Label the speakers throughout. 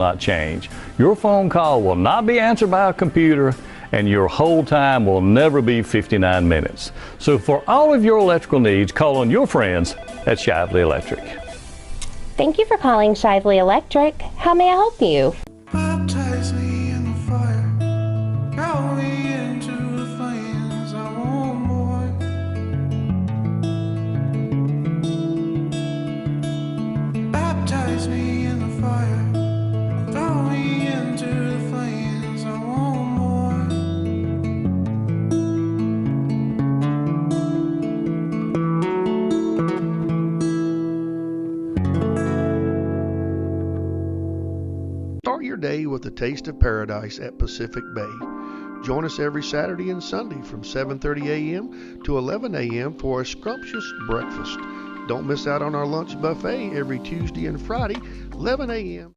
Speaker 1: not change. Your phone call will not be answered by a computer, and your hold time will never be 59 minutes. So for all of your electrical needs, call on your friends at Shively Electric.
Speaker 2: Thank you for calling Shively Electric. How may I help you?
Speaker 3: Baptize me in the fire, call me into the flames, I want more. Baptize me in the fire, throw me into the flames, I want more.
Speaker 4: Start your day with a taste of paradise at Pacific Bay. Join us every Saturday and Sunday from 7:30 a.m. to 11 a.m. for a scrumptious breakfast. Don't miss out on our lunch buffet every Tuesday and Friday, 11 a.m.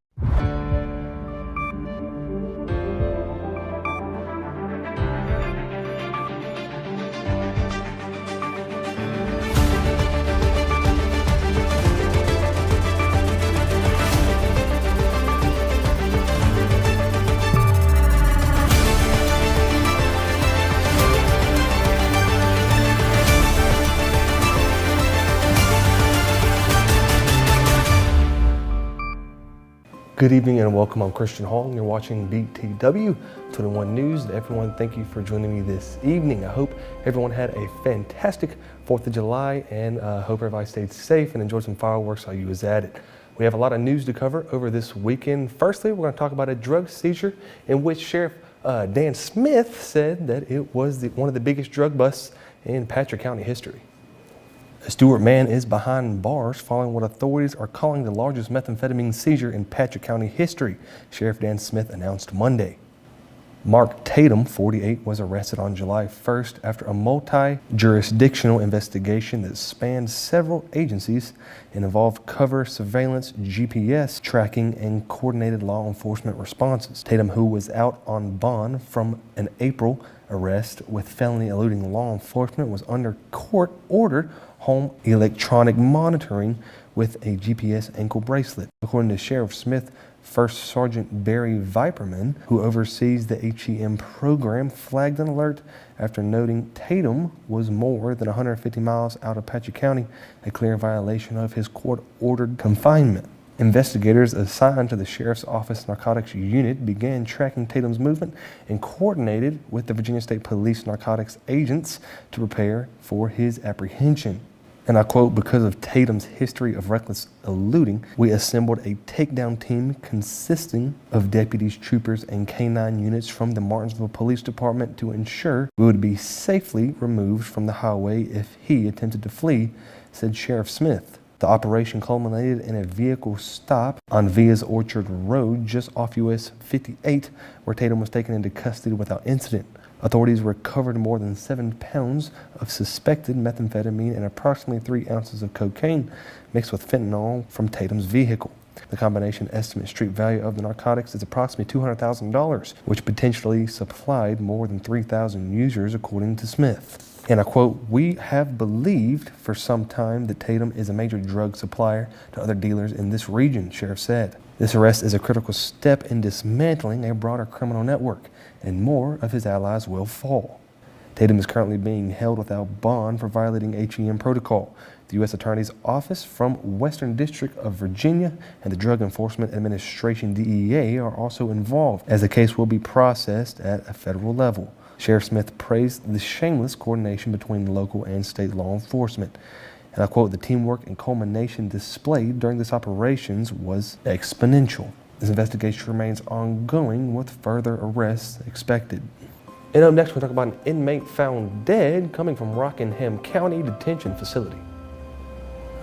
Speaker 5: Good evening and welcome. I'm Christian Hall and you're watching BTW21 News. Everyone, thank you for joining me this evening. I hope everyone had a fantastic 4th of July and hope everybody stayed safe and enjoyed some fireworks while you was at it. We have a lot of news to cover over this weekend. Firstly, we're going to talk about a drug seizure in which Sheriff Dan Smith said that it was one of the biggest drug busts in Patrick County history. A Stewart man is behind bars following what authorities are calling the largest methamphetamine seizure in Patrick County history, Sheriff Dan Smith announced Monday. Mark Tatum, 48, was arrested on July 1st after a multi-jurisdictional investigation that spanned several agencies and involved cover surveillance, GPS tracking, and coordinated law enforcement responses. Tatum, who was out on bond from an April arrest with felony eluding law enforcement, was under court-ordered home electronic monitoring with a GPS ankle bracelet. According to Sheriff Smith, First Sergeant Barry Viperman, who oversees the HEM program, flagged an alert after noting Tatum was more than 150 miles out of Patrick County, a clear violation of his court-ordered confinement. Investigators assigned to the Sheriff's Office Narcotics Unit began tracking Tatum's movement and coordinated with the Virginia State Police narcotics agents to prepare for his apprehension. And I quote, "Because of Tatum's history of reckless eluding, we assembled a takedown team consisting of deputies, troopers, and K-9 units from the Martinsville Police Department to ensure we would be safely removed from the highway if he attempted to flee," said Sheriff Smith. The operation culminated in a vehicle stop on Via's Orchard Road just off US 58, where Tatum was taken into custody without incident. Authorities recovered more than 7 pounds of suspected methamphetamine and approximately 3 ounces of cocaine mixed with fentanyl from Tatum's vehicle. The combination estimate street value of the narcotics is approximately $200,000, which potentially supplied more than 3,000 users, according to Smith. And I quote, "We have believed for some time that Tatum is a major drug supplier to other dealers in this region," Sheriff said. "This arrest is a critical step in dismantling a broader criminal network, and more of his allies will fall." Tatum is currently being held without bond for violating HEM protocol. The U.S. Attorney's Office from Western District of Virginia and the Drug Enforcement Administration, DEA, are also involved, as the case will be processed at a federal level. Sheriff Smith praised the shameless coordination between local and state law enforcement. And I quote, "The teamwork and culmination displayed during this operations was exponential." This investigation remains ongoing with further arrests expected. And up next, we'll talk about an inmate found dead coming from Rockingham County Detention Facility.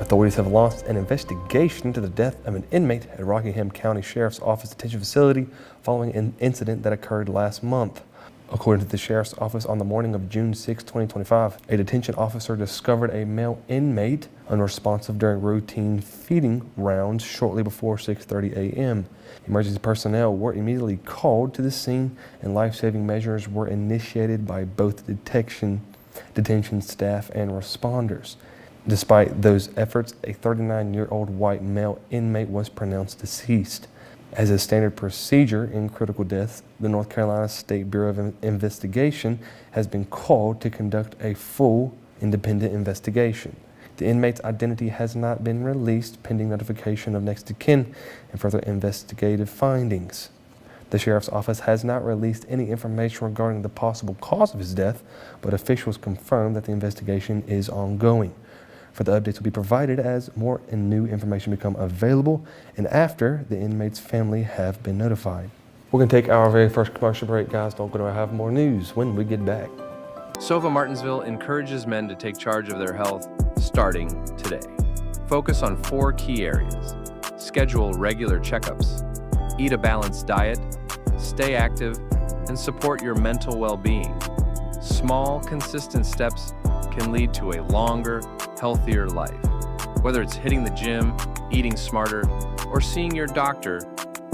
Speaker 5: Authorities have launched an investigation into the death of an inmate at Rockingham County Sheriff's Office Detention Facility following an incident that occurred last month. According to the Sheriff's Office, on the morning of June 6, 2025, a detention officer discovered a male inmate unresponsive during routine feeding rounds shortly before 6:30 a.m. Emergency personnel were immediately called to the scene and life-saving measures were initiated by both detention staff and responders. Despite those efforts, a 39-year-old white male inmate was pronounced deceased. As a standard procedure in critical deaths, the North Carolina State Bureau of Investigation has been called to conduct a full independent investigation. The inmate's identity has not been released pending notification of next of kin and further investigative findings. The Sheriff's Office has not released any information regarding the possible cause of his death, but officials confirm that the investigation is ongoing. Further updates will be provided as more and new information become available and after the inmate's family have been notified. We're going to take our very first commercial break, guys. Don't go to have more news when we get back.
Speaker 6: Sova Martinsville encourages men to take charge of their health starting today. Focus on 4 key areas. Schedule regular checkups, eat a balanced diet, stay active, and support your mental well-being. Small, consistent steps can lead to a longer, healthier life. Whether it's hitting the gym, eating smarter, or seeing your doctor,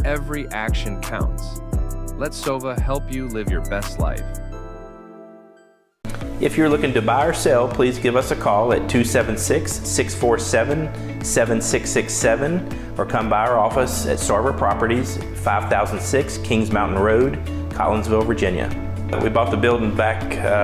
Speaker 6: every action counts. Let Sova help you live your best life.
Speaker 7: If you're looking to buy or sell, please give us a call at 276-647-7667 or come by our office at Sarver Properties, 5006 Kings Mountain Road, Collinsville, Virginia. We bought the building back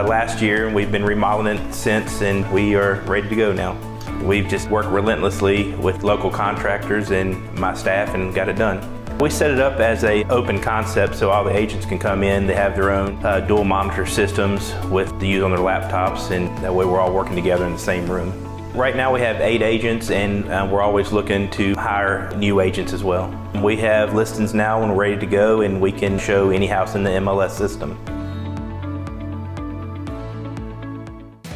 Speaker 7: last year and we've been remodeling it since, and we are ready to go now. We've just worked relentlessly with local contractors and my staff and got it done. We set it up as an open concept so all the agents can come in. They have their own dual monitor systems to use on their laptops, and that way we're all working together in the same room. Right now we have 8 agents, and we're always looking to hire new agents as well. We have listings now and we're ready to go, and we can show any house in the MLS system.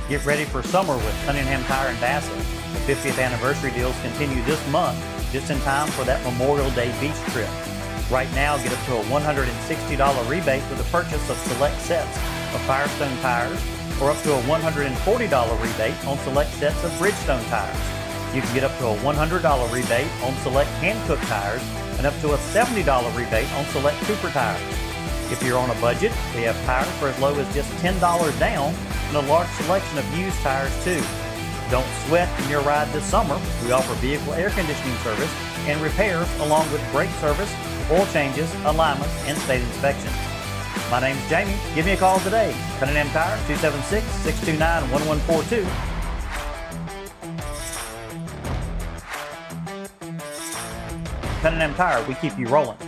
Speaker 8: Get ready for summer with Cunningham Tire in Bassett. The 50th anniversary deals continue this month, just in time for that Memorial Day beach trip. Right now, get up to a $160 rebate with the purchase of select sets of Firestone tires, or up to a $140 rebate on select sets of Bridgestone tires. You can get up to a $100 rebate on select Hankook tires, and up to a $70 rebate on select Cooper tires. If you're on a budget, we have tires for as low as just $10 down, and a large selection of used tires too. Don't sweat in your ride this summer. We offer vehicle air conditioning service and repairs along with brake service, oil changes, alignments, and state inspections. My name's Jamie. Give me a call today. Cunningham Tire, 276-629-1142. Cunningham Tire, we keep you rolling.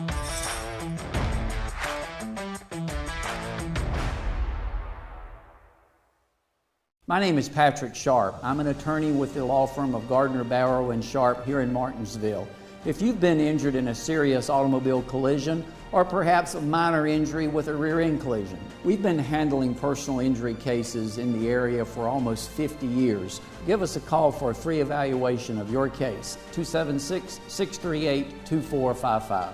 Speaker 9: My name is Patrick Sharp. I'm an attorney with the law firm of Gardner, Barrow & Sharp here in Martinsville. If you've been injured in a serious automobile collision or perhaps a minor injury with a rear end collision, we've been handling personal injury cases in the area for almost 50 years. Give us a call for a free evaluation of your case, 276-638-2455.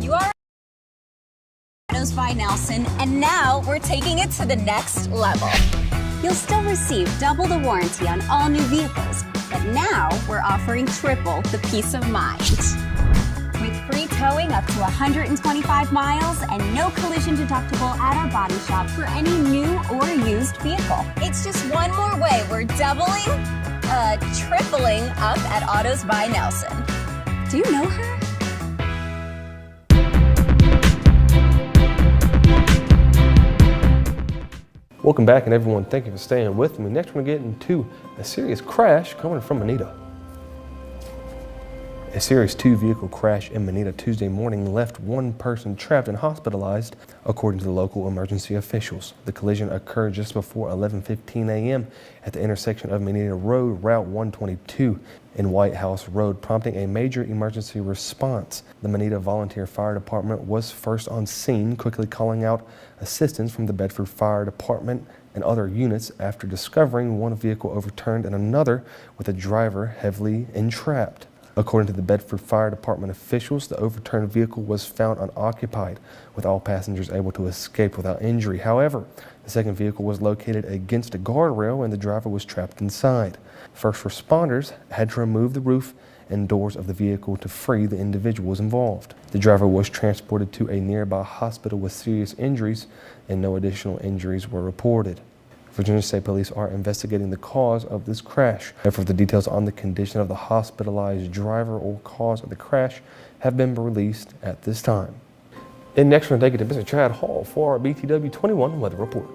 Speaker 10: You are Autos by Nelson, and now we're taking it to the next level. You'll still receive double the warranty on all new vehicles, but now we're offering triple the peace of mind. With free towing up to 125 miles and no collision deductible at our body shop for any new or used vehicle. It's just one more way we're tripling up at Autos by Nelson. Do you know her?
Speaker 5: Welcome back, and everyone, thank you for staying with me. Next, we're going to get into a serious crash coming from Manita. A Series 2 vehicle crash in Manita Tuesday morning left one person trapped and hospitalized, according to the local emergency officials. The collision occurred just before 11:15 a.m. at the intersection of Manita Road, Route 122, and White House Road, prompting a major emergency response. The Manita Volunteer Fire Department was first on scene, quickly calling out assistance from the Bedford Fire Department and other units after discovering one vehicle overturned and another with a driver heavily entrapped. According to the Bedford Fire Department officials, the overturned vehicle was found unoccupied, with all passengers able to escape without injury. However, the second vehicle was located against a guardrail and the driver was trapped inside. First responders had to remove the roof and doors of the vehicle to free the individuals involved. The driver was transported to a nearby hospital with serious injuries, and no additional injuries were reported. Virginia State Police are investigating the cause of this crash. And for the details on the condition of the hospitalized driver or cause of the crash have been released at this time. And next, we're going to take it to Mr. Chad Hall for our BTW21 weather report.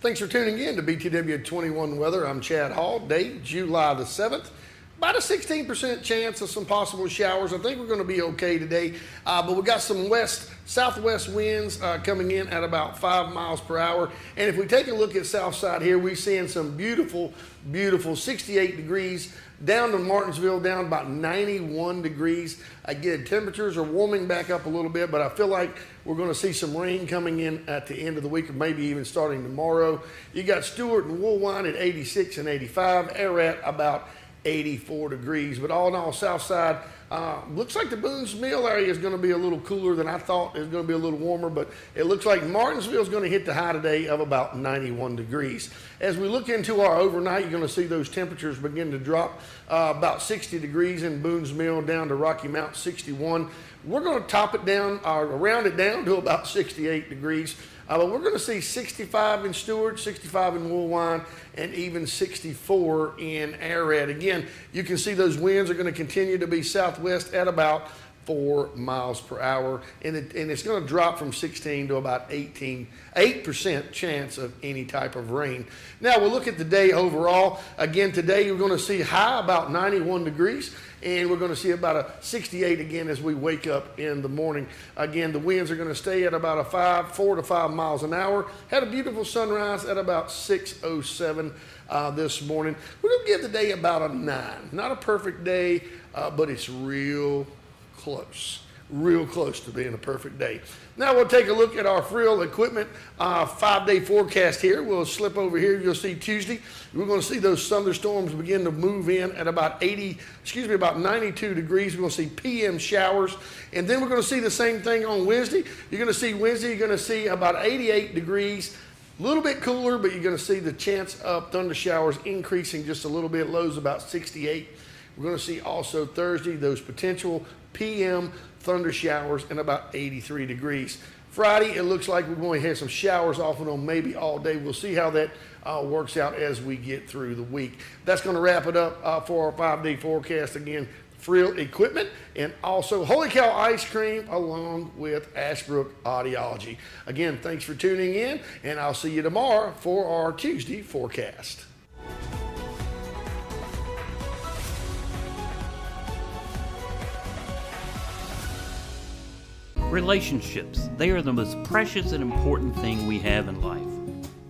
Speaker 4: Thanks for tuning in to BTW21 Weather. I'm Chad Hall. Date July the 7th. About a 16% chance of some possible showers. I think we're going to be okay today, but we got some southwest winds coming in at about 5 miles per hour. And if we take a look at south side here, we're seeing some beautiful 68 degrees. Down to Martinsville, down about 91 degrees. Again, temperatures are warming back up a little bit, but I feel like we're going to see some rain coming in at the end of the week, or maybe even starting tomorrow. You got Stewart and Woolwine at 86 and 85, Ararat about 84 degrees. But all in all, south side, looks like the Boone's Mill area is going to be a little cooler than I thought. It's going to be a little warmer, but it looks like Martinsville is going to hit the high today of about 91 degrees. As we look into our overnight, you're going to see those temperatures begin to drop about 60 degrees in Boone's Mill, down to Rocky Mount 61. We're going to top it down, round it down to about 68 degrees. But we're going to see 65 in Stewart, 65 in Woolwine, and even 64 in Ararat. Again, you can see those winds are going to continue to be southwest at about 4 miles per hour, and it's going to drop from 16 to about 8% chance of any type of rain. Now we'll look at the day overall. Again, today you're going to see high about 91 degrees, and we're going to see about a 68 again as we wake up in the morning. Again, the winds are going to stay at about a 4 to 5 miles an hour. Had a beautiful sunrise at about 6:07 this morning. We're going to give the day about a 9. Not a perfect day, but it's real close to being a perfect day. Now we'll take a look at our frill equipment 5-day forecast here. We'll slip over here. You'll see Tuesday. We're going to see those thunderstorms begin to move in at about 92 degrees. We're going to see PM showers. And then we're going to see the same thing on Wednesday. You're going to see Wednesday, you're going to see about 88 degrees. A little bit cooler, but you're going to see the chance of thunder showers increasing just a little bit. Lows about 68. We're going to see also Thursday those potential PM thunder showers and about 83 degrees. Friday, it looks like we're going to have some showers off and on maybe all day. We'll see how that works out as we get through the week. That's going to wrap it up for our 5-day forecast. Again, frill equipment and also Holy Cow ice cream along with Ashbrook Audiology. Again, thanks for tuning in, and I'll see you tomorrow for our Tuesday forecast.
Speaker 11: Relationships, they are the most precious and important thing we have in life.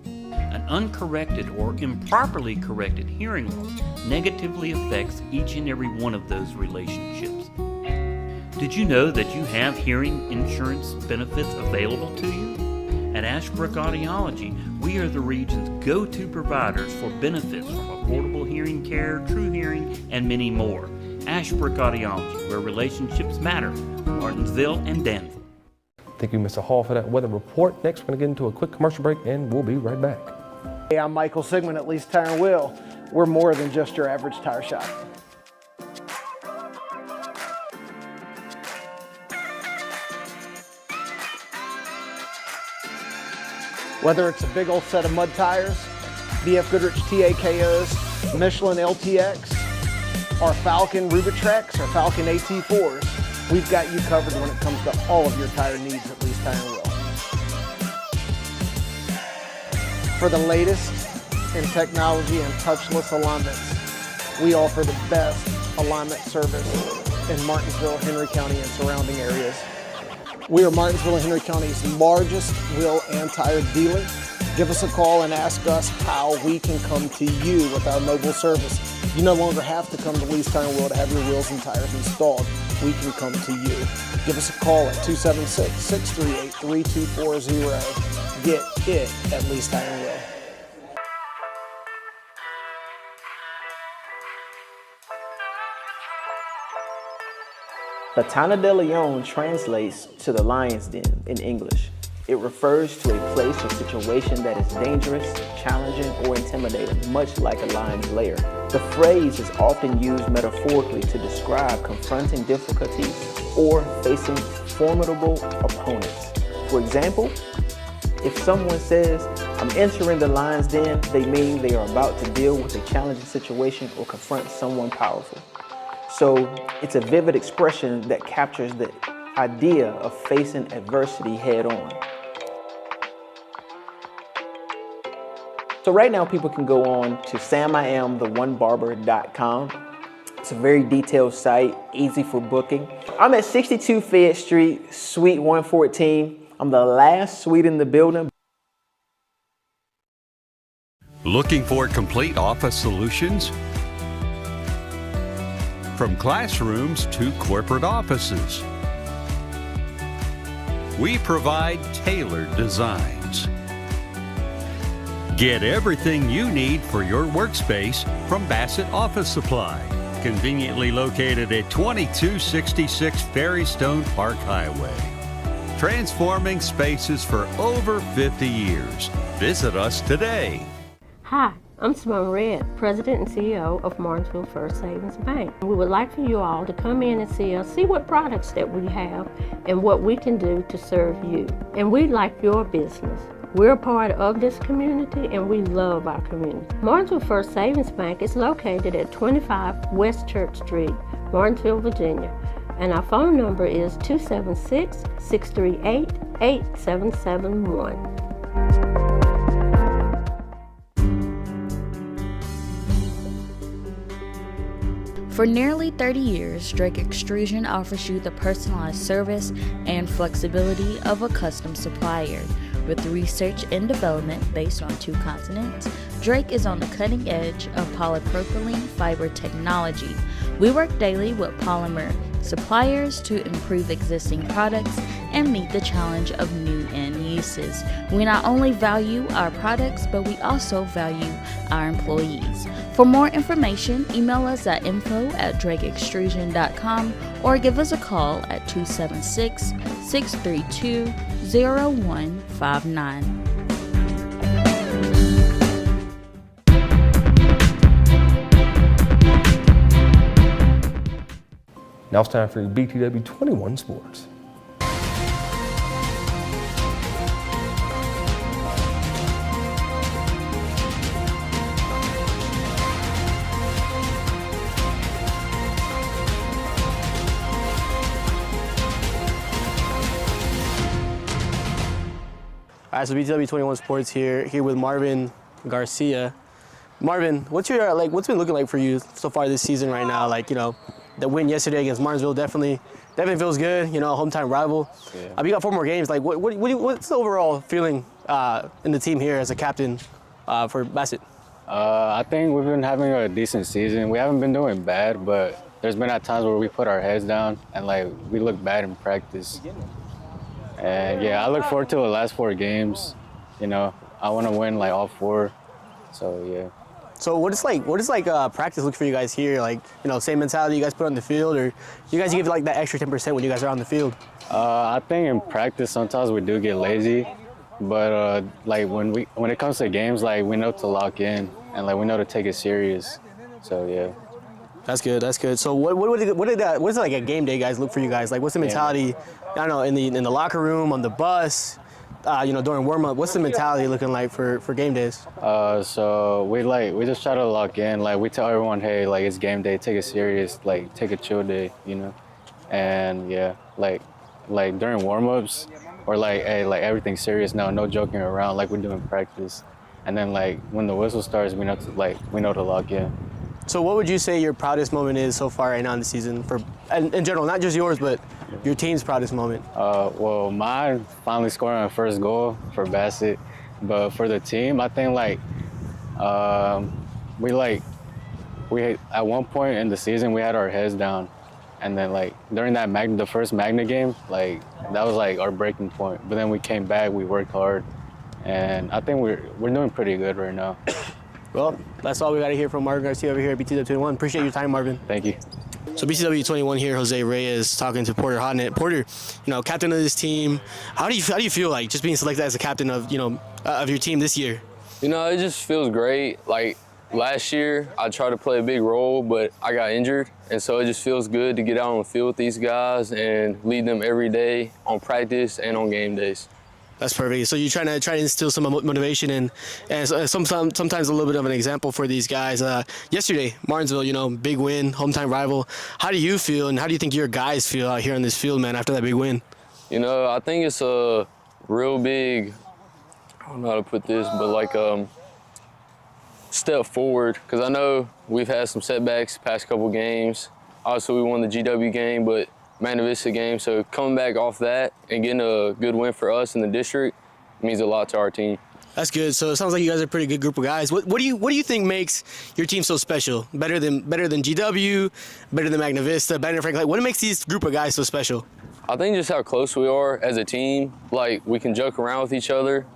Speaker 11: An uncorrected or improperly corrected hearing loss negatively affects each and every one of those relationships. Did you know that you have hearing insurance benefits available to you? At Ashbrook Audiology, we are the region's go-to providers for benefits from affordable hearing care, true hearing, and many more. Ashbrook Audiology, where relationships matter, Martinsville and Danville.
Speaker 5: Thank you, Mr. Hall, for that weather report. Next, we're going to get into a quick commercial break, and we'll be right back.
Speaker 12: Hey, I'm Michael Sigmund at Lease Tire and Wheel. We're more than just your average tire shop. Whether it's a big old set of mud tires, BF Goodrich TAKOs, Michelin LTX, our Falcon Rubitrex, or Falcon AT4s, we've got you covered when it comes to all of your tire needs at Lease Tire and Wheel. For the latest in technology and touchless alignments, we offer the best alignment service in Martinsville, Henry County, and surrounding areas. We are Martinsville and Henry County's largest wheel and tire dealer. Give us a call and ask us how we can come to you with our mobile service. You no longer have to come to Lee's Tire and Wheel to have your wheels and tires installed. We can come to you. Give us a call at 276-638-3240. Get it at Lee's Tire and Wheel.
Speaker 13: Batana de Leon translates to the lion's den in English. It refers to a place or situation that is dangerous, challenging, or intimidating, much like a lion's lair. The phrase is often used metaphorically to describe confronting difficulties or facing formidable opponents. For example, if someone says, "I'm entering the lion's den," they mean they are about to deal with a challenging situation or confront someone powerful. So it's a vivid expression that captures the idea of facing adversity head on. So right now people can go on to samiamtheonebarber.com. It's a very detailed site, easy for booking. I'm at 62 Fayette Street, Suite 114. I'm the last suite in the building.
Speaker 14: Looking for complete office solutions? From classrooms to corporate offices, we provide tailored designs. Get everything you need for your workspace from Bassett Office Supply, conveniently located at 2266 Ferrystone Park Highway. Transforming spaces for over 50 years. Visit us today.
Speaker 15: Hi, I'm Simone Red, President and CEO of Martinsville First Savings Bank. We would like for you all to come in and see us, see what products that we have and what we can do to serve you. And we like your business. We're a part of this community and we love our community. Martinsville First Savings Bank is located at 25 West Church Street, Martinsville, Virginia. And our phone number is 276-638-8771.
Speaker 16: For nearly 30 years, Drake Extrusion offers you the personalized service and flexibility of a custom supplier. With research and development based on 2 continents, Drake is on the cutting edge of polypropylene fiber technology. We work daily with polymer suppliers to improve existing products and meet the challenge of new end uses. We not only value our products, but we also value our employees. For more information, email us at info@drakeextrusion.com or give us a call at 276-632-0159.
Speaker 5: Now it's time for BTW21 Sports.
Speaker 17: All right, so BTW21 Sports here with Marvin Garcia. Marvin, what's been looking like for you so far this season right now? Like, you know, the win yesterday against Martinsville definitely feels good. You know, hometown rival. Yeah. You got 4 more games. Like, what's the overall feeling in the team here as a captain for Bassett?
Speaker 18: I think we've been having a decent season. We haven't been doing bad, but there's been at times where we put our heads down and like we look bad in practice. And yeah, I look forward to the last 4 games. You know, I want to win like all 4. So yeah.
Speaker 17: So what is practice look for you guys here? Like, you know, same mentality you guys put on the field, or you guys give like that extra 10% when you guys are on the field?
Speaker 18: I think in practice sometimes we do get lazy, but like when it comes to games, like we know to lock in and like we know to take it serious. So yeah.
Speaker 17: That's good. That's good. So what is like a game day guys look for you guys? Like, what's the mentality? I don't know, in the locker room, on the bus, you know, during warm up. What's the mentality looking like for game days?
Speaker 18: So we just try to lock in. Like we tell everyone, hey, like it's game day. Take it serious. Like take a chill day, you know. And yeah, like during warm ups, or like hey, like everything's serious now. No joking around. Like we do in practice. And then like when the whistle starts, we know to lock in.
Speaker 17: So what would you say your proudest moment is so far right now in the season, for in general, not just yours, but your team's proudest moment?
Speaker 18: Well, mine finally scoring my first goal for Bassett. But for the team, I think like we at one point in the season we had our heads down, and then like during that the first Magna game, like that was like our breaking point. But then we came back, we worked hard, and I think we're doing pretty good right now.
Speaker 17: Well, that's all we got to hear from Marvin Garcia over here at BTW21. Appreciate your time, Marvin.
Speaker 18: Thank you.
Speaker 17: So BTW21 here, Jose Reyes talking to Porter Hodnett. Porter, captain of this team. How do you feel like just being selected as a captain of of your team this year?
Speaker 19: It just feels great. Like last year, I tried to play a big role, but I got injured, and so it just feels good to get out on the field with these guys and lead them every day on practice and on game days.
Speaker 17: That's perfect. So you're trying to instill some motivation and sometimes a little bit of an example for these guys. Yesterday, Martinsville, big win, hometown rival. How do you feel, and how do you think your guys feel out here on this field, man, after that big win?
Speaker 19: I think it's a real big, I don't know how to put this, but like step forward, because I know we've had some setbacks past couple games. Obviously, we won the GW game, but Magna Vista game, so coming back off that and getting a good win for us in the district means a lot to our team.
Speaker 17: That's good. So it sounds like you guys are a pretty good group of guys. What do you think makes your team so special? Better than GW, better than Magna Vista, better than Franklin? What makes these group of guys so special?
Speaker 19: I think just how close we are as a team. Like we can joke around with each other,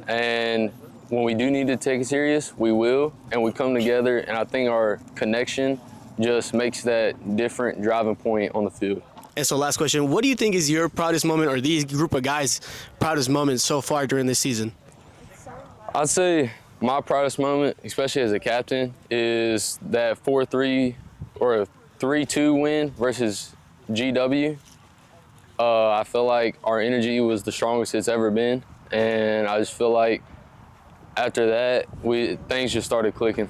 Speaker 19: and when we do need to take it serious, we will, and we come together. And I think our connection just makes that different driving point on the field.
Speaker 17: And so last question, what do you think is your proudest moment, or these group of guys' proudest moment so far during this season?
Speaker 19: I'd say my proudest moment, especially as a captain, is that 4-3 or a 3-2 win versus GW. I feel like our energy was the strongest it's ever been, and I just feel like after that, things just started clicking.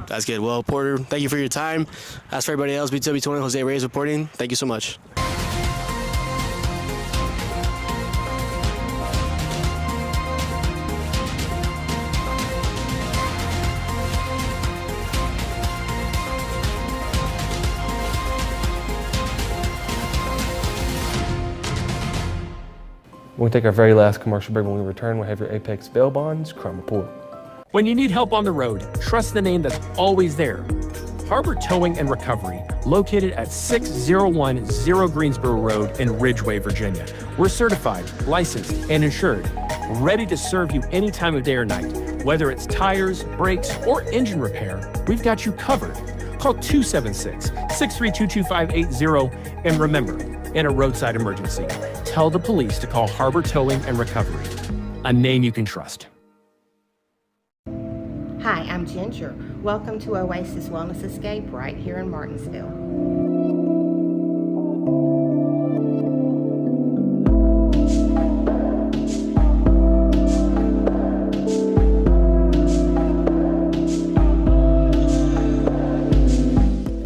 Speaker 17: That's good. Well, Porter, thank you for your time. As for everybody else, BTW21, Jose Reyes reporting. Thank you so much.
Speaker 5: We'll take our very last commercial break. When we return, we'll have your Apex Bail Bonds Crime Report.
Speaker 20: When you need help on the road, trust the name that's always there. Harbor Towing and Recovery, located at 6010 Greensboro Road in Ridgeway, Virginia. We're certified, licensed, and insured, ready to serve you any time of day or night. Whether it's tires, brakes, or engine repair, we've got you covered. Call 276-632-2580, and remember, in a roadside emergency, tell the police to call Harbor Towing and Recovery, a name you can trust.
Speaker 21: Hi, I'm Ginger. Welcome to Oasis Wellness Escape right here in Martinsville.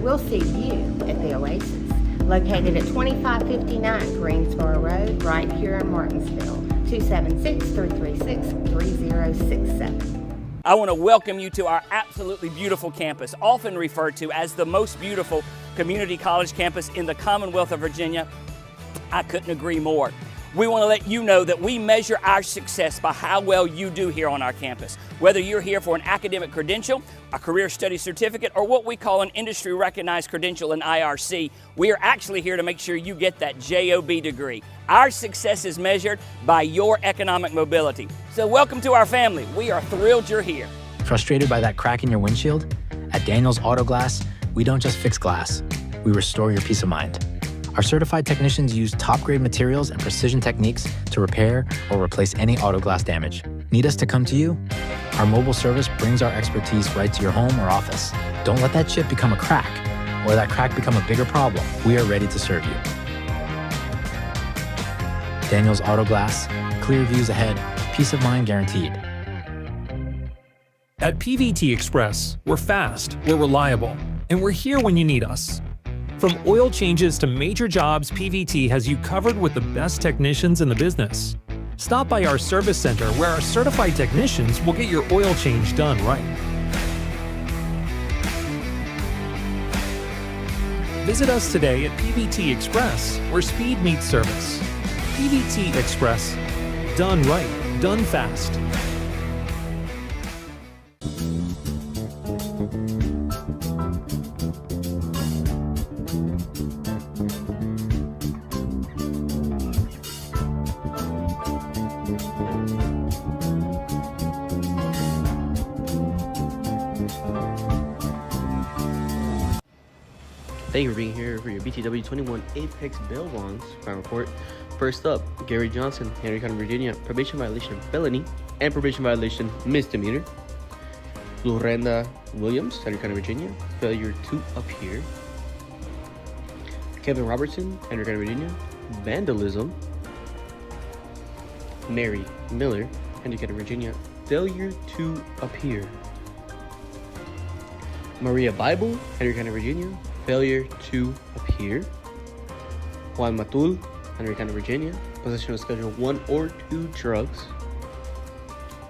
Speaker 21: We'll see you at the Oasis, located at 2559 Greensboro Road, right here in Martinsville, 276-336-3067.
Speaker 22: I want to welcome you to our absolutely beautiful campus, often referred to as the most beautiful community college campus in the Commonwealth of Virginia. I couldn't agree more. We want to let you know that we measure our success by how well you do here on our campus. Whether you're here for an academic credential, a career study certificate, or what we call an industry recognized credential in IRC, we are actually here to make sure you get that JOB degree. Our success is measured by your economic mobility. So welcome to our family. We are thrilled you're here.
Speaker 23: Frustrated by that crack in your windshield? At Daniels Auto Glass, we don't just fix glass, we restore your peace of mind. Our certified technicians use top-grade materials and precision techniques to repair or replace any auto glass damage. Need us to come to you? Our mobile service brings our expertise right to your home or office. Don't let that chip become a crack, or that crack become a bigger problem. We are ready to serve you. Daniels Auto Glass, clear views ahead, peace of mind guaranteed.
Speaker 20: At PVT Express, we're fast, we're reliable, and we're here when you need us. From oil changes to major jobs, PVT has you covered with the best technicians in the business. Stop by our service center where our certified technicians will get your oil change done right. Visit us today at PVT Express, where speed meets service. PVT Express. Done right, done fast.
Speaker 1: Thank you for being here for your BTW21 Apex Bail Bonds crime report. First up, Gary Johnson, Henry County, Virginia, probation violation felony and probation violation misdemeanor. Lorenda Williams, Henry County, Virginia, failure to appear. Kevin Robertson, Henry County, Virginia, vandalism. Mary Miller, Henry County, Virginia, failure to appear. Maria Bible, Henry County, Virginia, failure to appear. Juan Matul, Henry County, Virginia, possession of Schedule 1 or 2 drugs.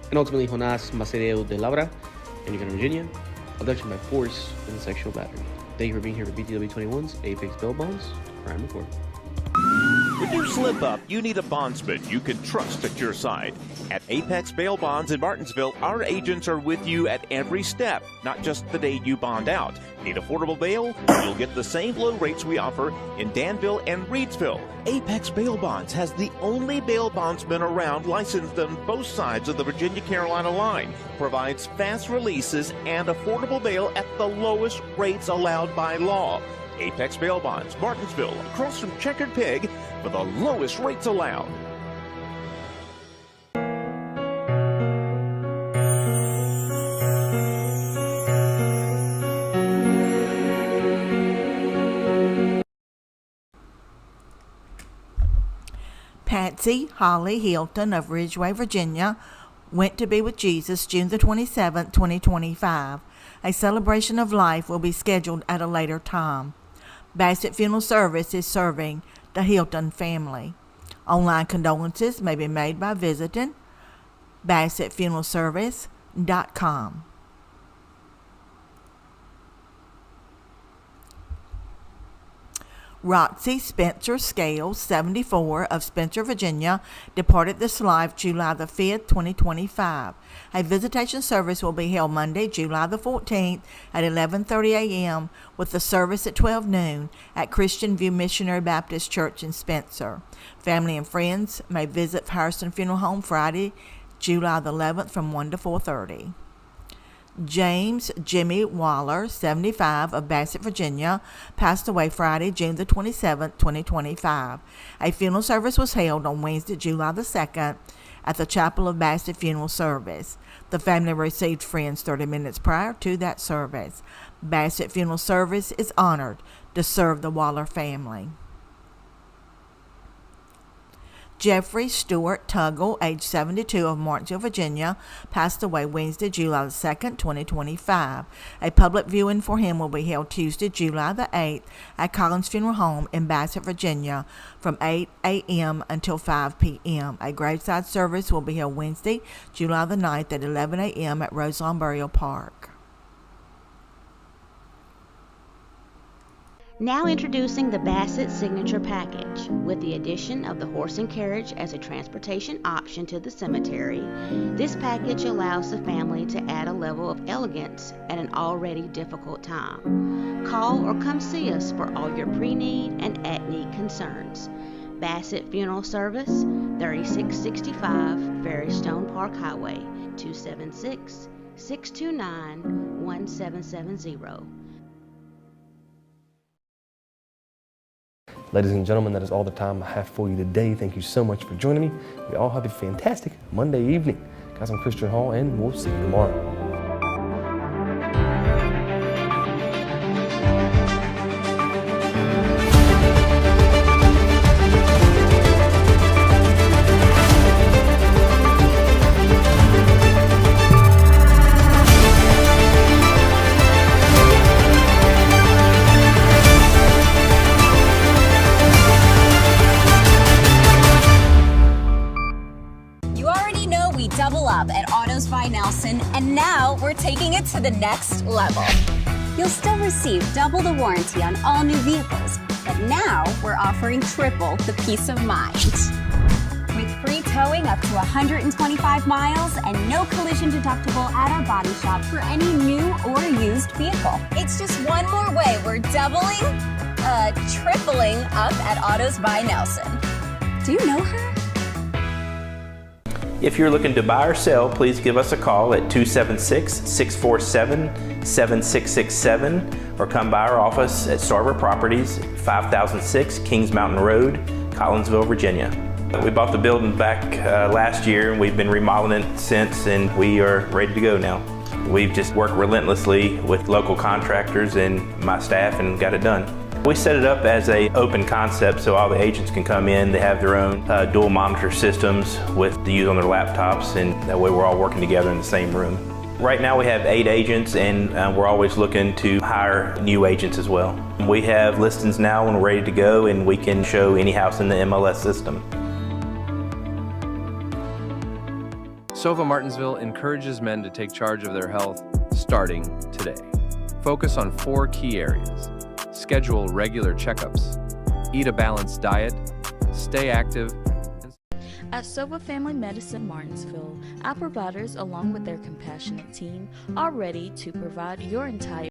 Speaker 1: And ultimately, Jonas Macedeo de Labra, Henry County, Virginia, abduction by force and sexual battery. Thank you for being here for BTW21's Apex Bail Bonds crime report.
Speaker 2: When you slip up, you need a bondsman you can trust at your side. At Apex Bail Bonds in Martinsville, our agents are with you at every step, not just the day you bond out. Need affordable bail? You'll get the same low rates we offer in Danville and Reedsville. Apex Bail Bonds has the only bail bondsman around licensed on both sides of the Virginia-Carolina line. Provides fast releases and affordable bail at the lowest rates allowed by law. Apex Bail Bonds, Martinsville, across from Checkered Pig, for the lowest rates allowed.
Speaker 3: Patsy Holly Hilton of Ridgeway, Virginia, went to be with Jesus June the 27th, 2025. A celebration of life will be scheduled at a later time. Bassett Funeral Service is serving the Hilton family. Online condolences may be made by visiting BassettFuneralService.com. Roxy Spencer Scales, 74, of Spencer, Virginia, departed this life July the 5th, 2025. A visitation service will be held Monday, July the 14th at 11:30 a.m. with the service at 12 noon at Christian View Missionary Baptist Church in Spencer. Family and friends may visit Firestone Funeral Home Friday, July the 11th from 1 to 4:30. James Jimmy Waller, 75, of Bassett, Virginia, passed away Friday, June the 27th, 2025. A funeral service was held on Wednesday, July the 2nd at the Chapel of Bassett Funeral Service. The family received friends 30 minutes prior to that service. Bassett Funeral Service is honored to serve the Waller family. Jeffrey Stewart Tuggle, age 72, of Martinsville, Virginia, passed away Wednesday, July the 2nd, 2025. A public viewing for him will be held Tuesday, July the 8th at Collins Funeral Home in Bassett, Virginia from 8 a.m. until 5 p.m. A graveside service will be held Wednesday, July the 9th at 11 a.m. at Roselawn Burial Park.
Speaker 24: Now introducing the Bassett Signature Package. With the addition of the horse and carriage as a transportation option to the cemetery, this package allows the family to add a level of elegance at an already difficult time. Call or come see us for all your pre-need and at-need concerns. Bassett Funeral Service, 3665 Ferrystone Park Highway, 276-629-1770.
Speaker 5: Ladies and gentlemen, that is all the time I have for you today. Thank you so much for joining me. We all have a fantastic Monday evening. Guys, I'm Christian Hall, and we'll see you tomorrow.
Speaker 10: Double up at Autos by Nelson, and now we're taking it to the next level. You'll still receive double the warranty on all new vehicles, but now we're offering triple the peace of mind. With free towing up to 125 miles and no collision deductible at our body shop for any new or used vehicle. It's just one more way we're tripling up at Autos by Nelson. Do you know her?
Speaker 6: If you're looking to buy or sell, please give us a call at 276-647-7667 or come by our office at Starver Properties, 5006 Kings Mountain Road, Collinsville, Virginia. We bought the building back last year and we've been remodeling it since, and we are ready to go now. We've just worked relentlessly with local contractors and my staff and got it done. We set it up as an open concept so all the agents can come in. They have their own dual monitor systems to use on their laptops, and that way we're all working together in the same room. Right now we have 8 agents, and we're always looking to hire new agents as well. We have listings now and we're ready to go, and we can show any house in the MLS system.
Speaker 7: Sova Martinsville encourages men to take charge of their health starting today. Focus on 4 key areas. Schedule regular checkups, eat a balanced diet, stay active.
Speaker 16: At Sova Family Medicine Martinsville, our providers, along with their compassionate team, are ready to provide your entire